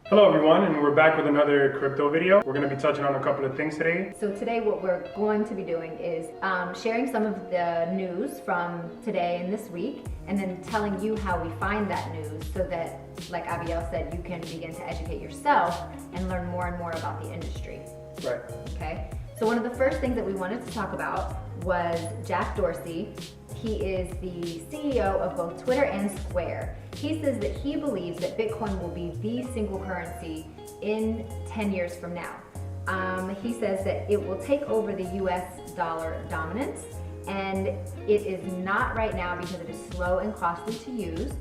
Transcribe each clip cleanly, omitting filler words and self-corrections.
Hello everyone, and we're back with another crypto video. We're going to be touching on a couple of things today. So today what we're going to be doing is sharing some of the news from today and this week, and then telling you how we find that news so that, like Abiel said, you can begin to educate yourself and learn more and more about the industry. Right. Okay. So one of the first things that we wanted to talk about was Jack Dorsey. He is the CEO of both Twitter and Square. He says that he believes that Bitcoin will be the single currency in 10 years from now. He says that it will take over the US dollar dominance, and it is not right now because it is slow and costly to use,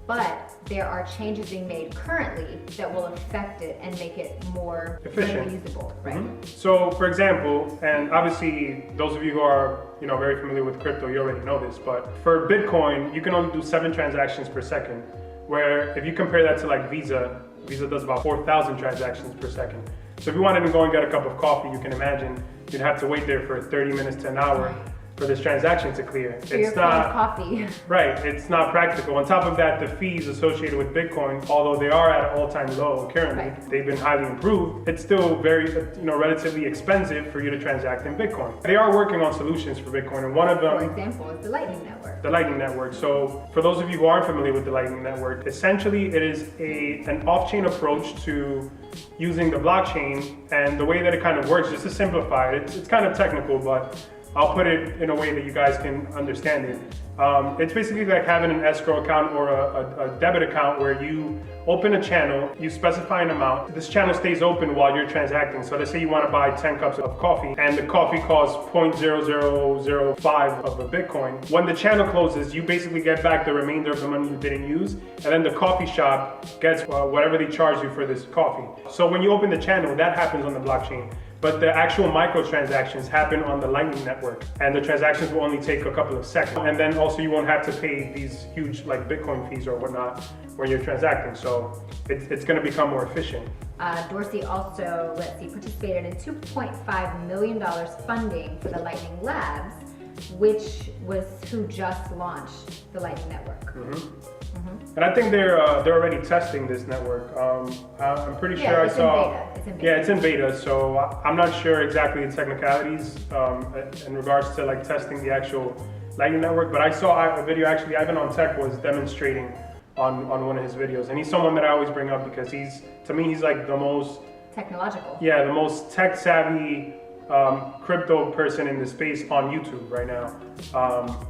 but there are changes being made currently that will affect it and make it more efficient, usable, right? Mm-hmm. So, for example, and obviously those of you who are very familiar with crypto, you already know this, but for Bitcoin, you can only do 7 transactions per second, where if you compare that to like Visa does about 4,000 transactions per second. So if you wanted to go and get a cup of coffee, you can imagine you'd have to wait there for 30 minutes to an hour for this transaction to clear. It's not coffee. Right, it's not practical. On top of that, the fees associated with Bitcoin, although they are at an all-time low currently, right, they've been highly improved, it's still very, relatively expensive for you to transact in Bitcoin. They are working on solutions for Bitcoin, and one of them, for example, is the Lightning Network. The Lightning Network. So for those of you who aren't familiar with the Lightning Network, essentially it is an off-chain approach to using the blockchain, and the way that it kind of works, just to simplify it, it's kind of technical, but I'll put it in a way that you guys can understand it. It's basically like having an escrow account or a debit account where you open a channel, you specify an amount. This channel stays open while you're transacting. So let's say you want to buy 10 cups of coffee and the coffee costs 0.0005 of a Bitcoin. When the channel closes, you basically get back the remainder of the money you didn't use, and then the coffee shop gets whatever they charge you for this coffee. So when you open the channel, that happens on the blockchain. But the actual microtransactions happen on the Lightning Network, and the transactions will only take a couple of seconds. And then also you won't have to pay these huge like Bitcoin fees or whatnot when you're transacting. So it's going to become more efficient. Dorsey also, participated in $2.5 million funding for the Lightning Labs, which was who just launched the Lightning Network. And I think they're already testing this network. I'm pretty sure I saw. It's in beta. Yeah, it's in beta. So I'm not sure exactly the technicalities in regards to like testing the actual Lightning Network. But I saw a video actually. Ivan on Tech was demonstrating on one of his videos, and he's someone that I always bring up because he's like the most technological. Yeah, the most tech savvy crypto person in the space on YouTube right now,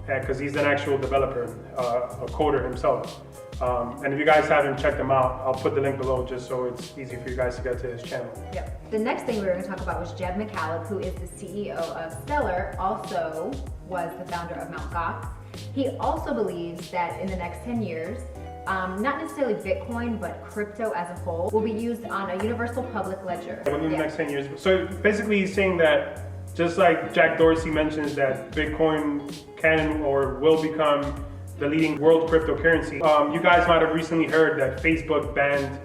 because he's an actual developer, a coder himself. And if you guys haven't checked him out, I'll put the link below just so it's easy for you guys to get to his channel. Yep. The next thing we were going to talk about was Jeb McCaleb, who is the CEO of Stellar, also was the founder of Mt. Gox. He also believes that in the next 10 years, not necessarily Bitcoin, but crypto as a whole will be used on a universal public ledger. Within the next 10 years. So basically he's saying that just like Jack Dorsey mentions that Bitcoin can or will become the leading world cryptocurrency, you guys might have recently heard that Facebook banned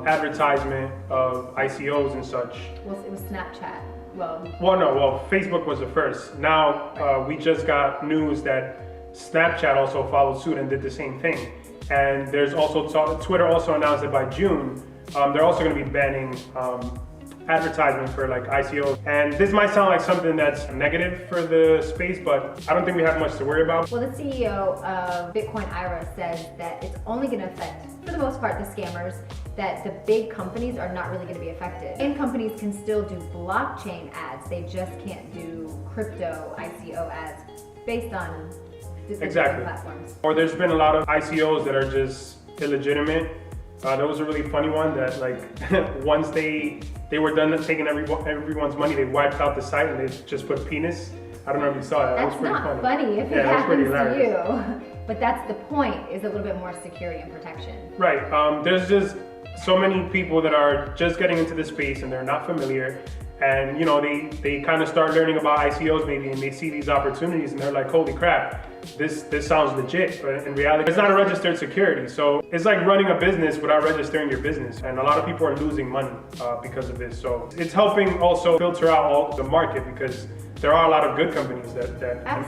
advertisement of ICOs and such. Well, it was Snapchat. Facebook was the first. Now we just got news that Snapchat also followed suit and did the same thing. And there's also Twitter also announced that by June, they're also going to be banning advertisement for like ICOs. And this might sound like something that's negative for the space, but I don't think we have much to worry about. Well, the CEO of Bitcoin IRA says that it's only going to affect, for the most part, the scammers, that the big companies are not really going to be affected. And companies can still do blockchain ads, they just can't do crypto ICO ads based on exactly platforms. Or there's been a lot of ICOs that are just illegitimate. There was a really funny one that like once they were done taking everyone's money, they wiped out the site and they just put penis. I don't know if you saw that. That's was pretty not funny if it happens to you. But that's the point, is a little bit more security and protection. Right. There's just so many people that are just getting into the space and they're not familiar. And they kind of start learning about ICOs maybe, and they see these opportunities and they're like, holy crap, this sounds legit. But in reality, it's not a registered security. So it's like running a business without registering your business. And a lot of people are losing money because of this. So it's helping also filter out all the market, because there are a lot of good companies that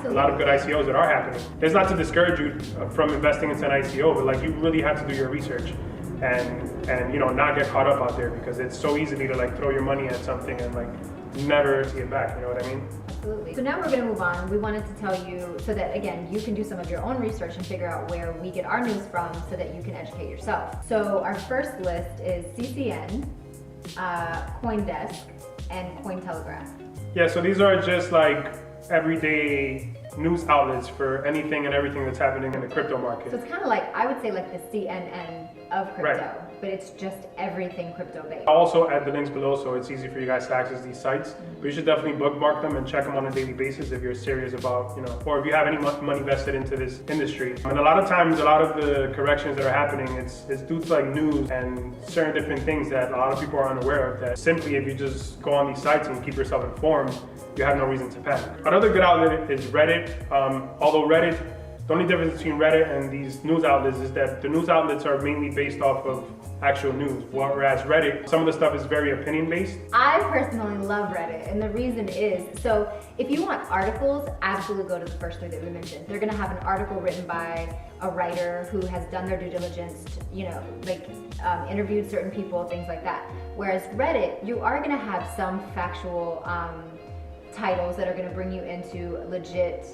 a lot of good ICOs that are happening. It's not to discourage you from investing into an ICO, but like you really have to do your research. and not get caught up out there, because it's so easy to like throw your money at something and like never see it back. You know what I mean? Absolutely. So now we're going to move on. We wanted to tell you so that, again, you can do some of your own research and figure out where we get our news from so that you can educate yourself. So our first list is CCN, CoinDesk, and Cointelegraph. Yeah, so these are just like everyday news outlets for anything and everything that's happening in the crypto market. So it's kind of like, I would say like the CNN of crypto, Right. but it's just everything crypto based. I'll also add the links below so it's easy for you guys to access these sites. But you should definitely bookmark them and check them on a daily basis if you're serious about, or if you have any money vested into this industry. And a lot of times, a lot of the corrections that are happening, it's due to like news and certain different things that a lot of people are unaware of, that simply if you just go on these sites and keep yourself informed, you have no reason to panic. Another good outlet is Reddit. Although Reddit, the only difference between Reddit and these news outlets is that the news outlets are mainly based off of actual news, whereas Reddit, some of the stuff is very opinion based. I personally love Reddit, and the reason is, so if you want articles, absolutely go to the first three that we mentioned. They're gonna have an article written by a writer who has done their due diligence, interviewed certain people, things like that. Whereas Reddit, you are gonna have some factual titles that are gonna bring you into legit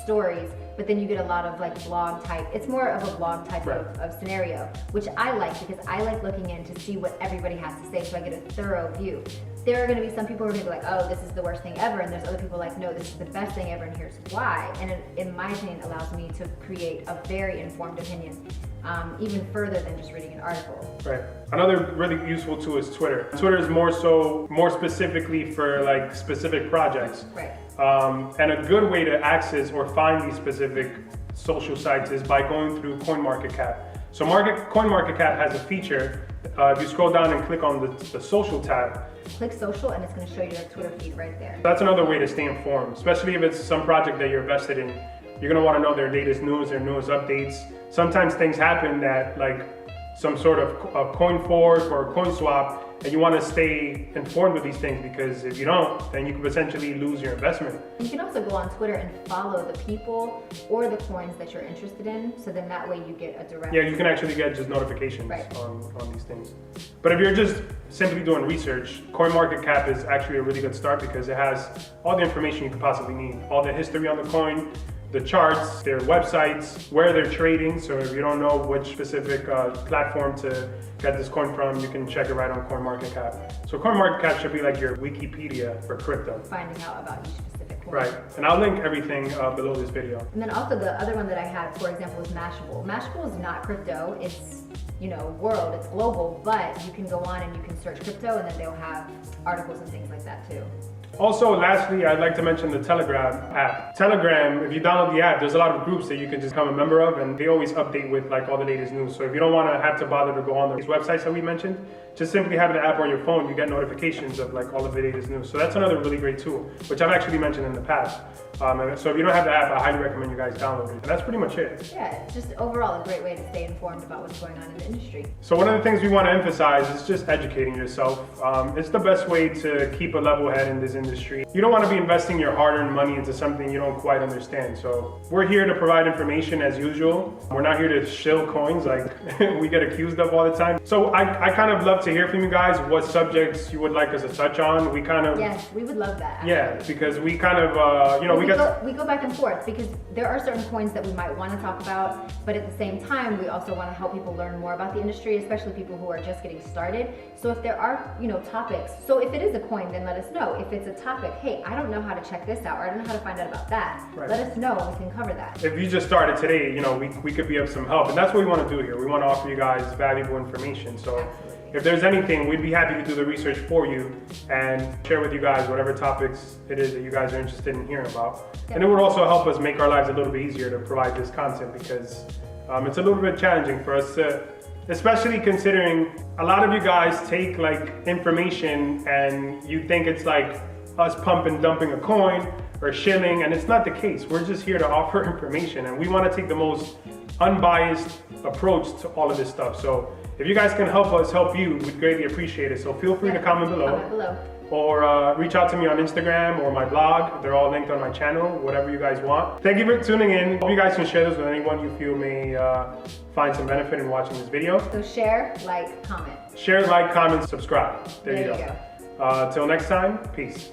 stories, but then you get a lot of like blog type. It's more of a blog type of scenario, which I like because I like looking in to see what everybody has to say so I get a thorough view. There are going to be some people who are going to be like, oh, this is the worst thing ever, and there's other people like, no, this is the best thing ever, and here's why. And it, in my opinion, allows me to create a very informed opinion, even further than just reading an article. Right. Another really useful tool is Twitter. Twitter is more specifically for like specific projects. Right. And a good way to access or find these specific social sites is by going through CoinMarketCap. So CoinMarketCap has a feature. If you scroll down and click on the social tab, click social and it's going to show you their Twitter feed right there. That's another way to stay informed, especially if it's some project that you're invested in. You're going to want to know their latest news, their newest updates. Sometimes things happen that like some sort of a coin fork or a coin swap, and you want to stay informed with these things, because if you don't, then you could potentially lose your investment. You can also go on Twitter and follow the people or the coins that you're interested in, so then that way you get a direct... Yeah, you can actually get just notifications on these things. But if you're just simply doing research, CoinMarketCap is actually a really good start because it has all the information you could possibly need. All the history on the coin, the charts, their websites, where they're trading. So if you don't know which specific platform to get this coin from, you can check it right on CoinMarketCap. So CoinMarketCap should be like your Wikipedia for crypto. Finding out about each specific coin. Right, and I'll link everything below this video. And then also the other one that I had, for example, is Mashable. Mashable is not crypto, it's world, it's global, but you can go on and you can search crypto and then they'll have articles and things like that too. Also, lastly, I'd like to mention the Telegram app. Telegram, if you download the app, there's a lot of groups that you can just become a member of, and they always update with like all the latest news. So if you don't want to have to bother to go on these websites that we mentioned, just simply having the app on your phone, you get notifications of like all of the latest news. So that's another really great tool, which I've actually mentioned in the past. So if you don't have the app, I highly recommend you guys download it. And that's pretty much it. Yeah, it's just overall a great way to stay informed about what's going on in the industry. So one of the things we want to emphasize is just educating yourself. It's the best way to keep a level head in this industry. You don't want to be investing your hard-earned money into something you don't quite understand. So we're here to provide information as usual. We're not here to shill coins like we get accused of all the time. So I kind of love to hear from you guys what subjects you would like us to touch on. We kind of... Yes, we would love that. Yeah, because we kind of, we go back and forth because there are certain coins that we might want to talk about, but at the same time, we also want to help people learn more about the industry, especially people who are just getting started. So if there are, topics, so if it is a coin, then let us know. If it's a topic, hey, I don't know how to check this out, or I don't know how to find out about that. Right. Let us know, we can cover that. If you just started today, we could be of some help, and that's what we want to do here. We want to offer you guys valuable information. So Absolutely. If there's anything, we'd be happy to do the research for you and share with you guys whatever topics it is that you guys are interested in hearing about. Yep. And it would also help us make our lives a little bit easier to provide this content, because it's a little bit challenging for us to, especially considering a lot of you guys take like information and you think it's like us pumping, dumping a coin or shilling, and it's not the case. We're just here to offer information, and we want to take the most unbiased approach to all of this stuff. So if you guys can help us help you, we'd greatly appreciate it. So feel free to comment below. Comment below. or reach out to me on Instagram or my blog. They're all linked on my channel, whatever you guys want. Thank you for tuning in. Hope you guys can share this with anyone you feel may find some benefit in watching this video. So share, like, comment. Share, like, comment, subscribe. There you go. Till next time, peace.